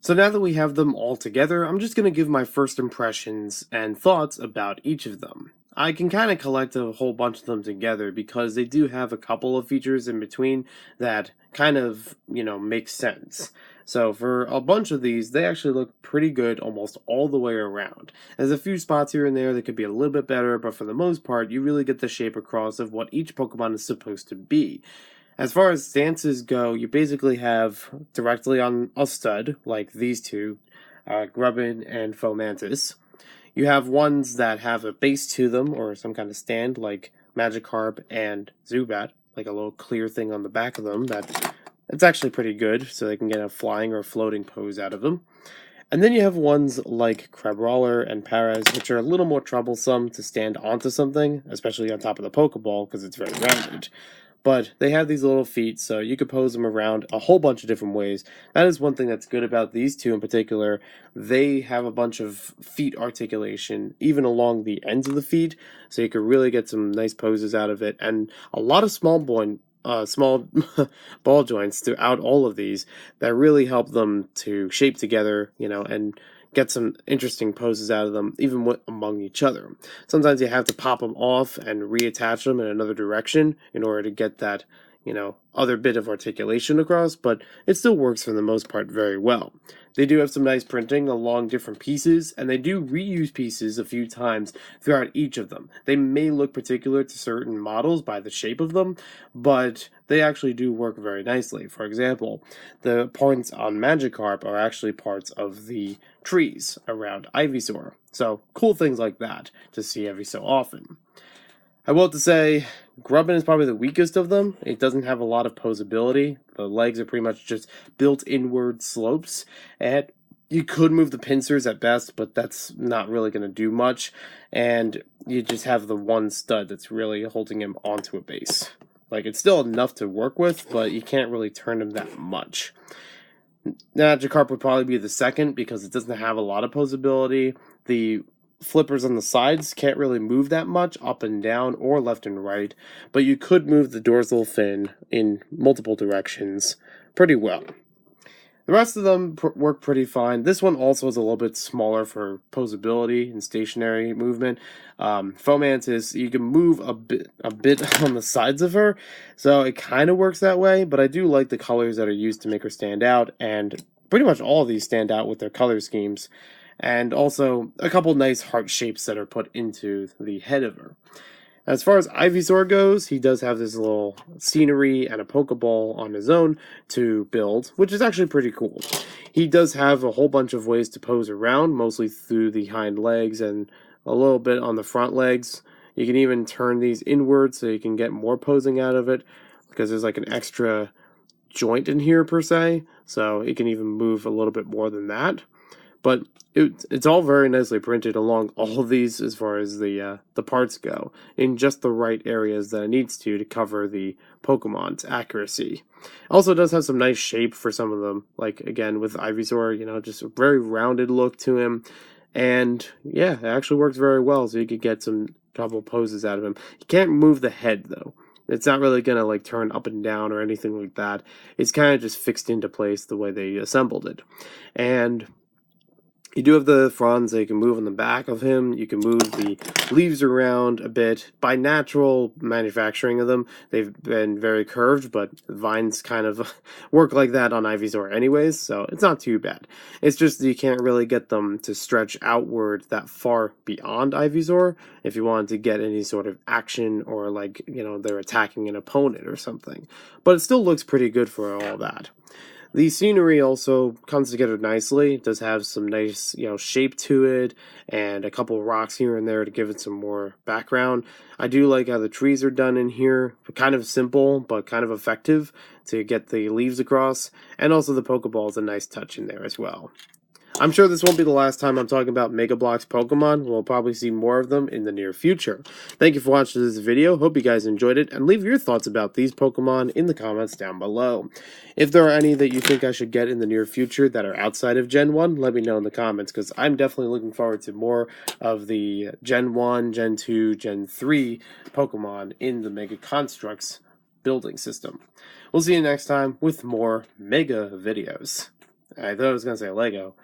So now that we have them all together, I'm just going to give my first impressions and thoughts about each of them. I can kind of collect a whole bunch of them together because they do have a couple of features in between that kind of, make sense. So for a bunch of these, they actually look pretty good almost all the way around. There's a few spots here and there that could be a little bit better, but for the most part, you really get the shape across of what each Pokemon is supposed to be. As far as stances go, you basically have directly on a stud, like these two, Grubbin and Fomantis. You have ones that have a base to them, or some kind of stand, like Magikarp and Zubat, like a little clear thing on the back of them that it's actually pretty good, so they can get a flying or floating pose out of them. And then you have ones like Crabrawler and Paras, which are a little more troublesome to stand onto something, especially on top of the Pokeball, because it's very rounded. But they have these little feet, so you could pose them around a whole bunch of different ways. That is one thing that's good about these two in particular. They have a bunch of feet articulation, even along the ends of the feet, so you could really get some nice poses out of it, and a lot of small ball joints throughout all of these that really help them to shape together, and get some interesting poses out of them, even among each other. Sometimes you have to pop them off and reattach them in another direction in order to get that, other bit of articulation across, but it still works for the most part very well. They do have some nice printing along different pieces, and they do reuse pieces a few times throughout each of them. They may look particular to certain models by the shape of them, but they actually do work very nicely. For example, the parts on Magikarp are actually parts of the trees around Ivysaur. So, cool things like that to see every so often. I will have to say, Grubbin is probably the weakest of them. It doesn't have a lot of posability. The legs are pretty much just built inward slopes, and you could move the pincers at best, but that's not really going to do much, and you just have the one stud that's really holding him onto a base. Like, it's still enough to work with, but you can't really turn him that much. Magikarp would probably be the second because it doesn't have a lot of posability. The flippers on the sides can't really move that much up and down or left and right, but you could move the dorsal fin in multiple directions pretty well. The rest of them work pretty fine. This one also is a little bit smaller for posability and stationary movement. Fomantis, you can move a bit on the sides of her, so it kind of works that way, but I do like the colors that are used to make her stand out, and pretty much all of these stand out with their color schemes, and also a couple nice heart shapes that are put into the head of her. As far as Ivysaur goes, he does have this little scenery and a Pokeball on his own to build, which is actually pretty cool. He does have a whole bunch of ways to pose around, mostly through the hind legs and a little bit on the front legs. You can even turn these inward so you can get more posing out of it, because there's like an extra joint in here per se, so it can even move a little bit more than that. But it's all very nicely printed along all of these as far as the parts go, in just the right areas that it needs to cover the Pokemon's accuracy. Also does have some nice shape for some of them, like again with Ivysaur, just a very rounded look to him. And yeah, it actually works very well, so you could get some couple poses out of him. You can't move the head though. It's not really gonna like turn up and down or anything like that. It's kind of just fixed into place the way they assembled it. And you do have the fronds that you can move on the back of him. You can move the leaves around a bit. By natural manufacturing of them, they've been very curved, but vines kind of work like that on Ivysaur anyways, so it's not too bad. It's just that you can't really get them to stretch outward that far beyond Ivysaur if you wanted to get any sort of action or like, they're attacking an opponent or something. But it still looks pretty good for all that. The scenery also comes together nicely. It does have some nice, shape to it, and a couple of rocks here and there to give it some more background. I do like how the trees are done in here. Kind of simple, but kind of effective to get the leaves across. And also the Pokeball is a nice touch in there as well. I'm sure this won't be the last time I'm talking about Mega Bloks Pokemon. We'll probably see more of them in the near future. Thank you for watching this video. Hope you guys enjoyed it, and leave your thoughts about these Pokemon in the comments down below. If there are any that you think I should get in the near future that are outside of Gen 1, let me know in the comments, because I'm definitely looking forward to more of the Gen 1, Gen 2, Gen 3 Pokemon in the Mega Construx building system. We'll see you next time with more Mega videos. I thought I was gonna say Lego.